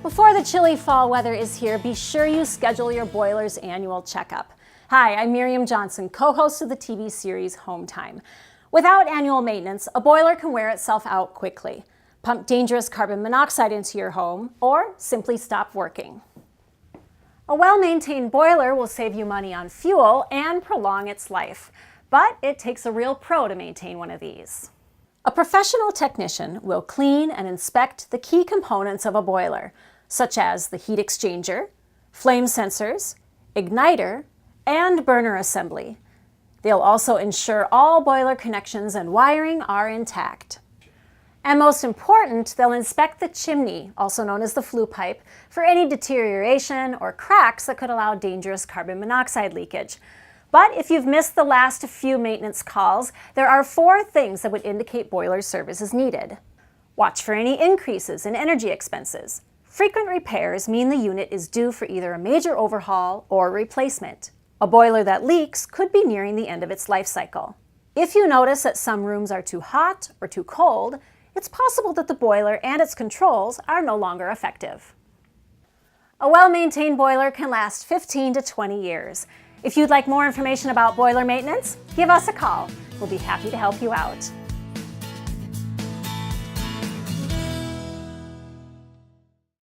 Before the chilly fall weather is here, be sure you schedule your boiler's annual checkup. Hi, I'm Miriam Johnson, co-host of the TV series Home Time. Without annual maintenance, a boiler can wear itself out quickly, pump dangerous carbon monoxide into your home, or simply stop working. A well-maintained boiler will save you money on fuel and prolong its life, but it takes a real pro to maintain one of these. A professional technician will clean and inspect the key components of a boiler, such as the heat exchanger, flame sensors, igniter, and burner assembly. They'll also ensure all boiler connections and wiring are intact. And most important, they'll inspect the chimney, also known as the flue pipe, for any deterioration or cracks that could allow dangerous carbon monoxide leakage. But if you've missed the last few maintenance calls, there are 4 things that would indicate boiler service is needed. Watch for any increases in energy expenses. Frequent repairs mean the unit is due for either a major overhaul or replacement. A boiler that leaks could be nearing the end of its life cycle. If you notice that some rooms are too hot or too cold, it's possible that the boiler and its controls are no longer effective. A well-maintained boiler can last 15 to 20 years. If you'd like more information about boiler maintenance, give us a call. We'll be happy to help you out.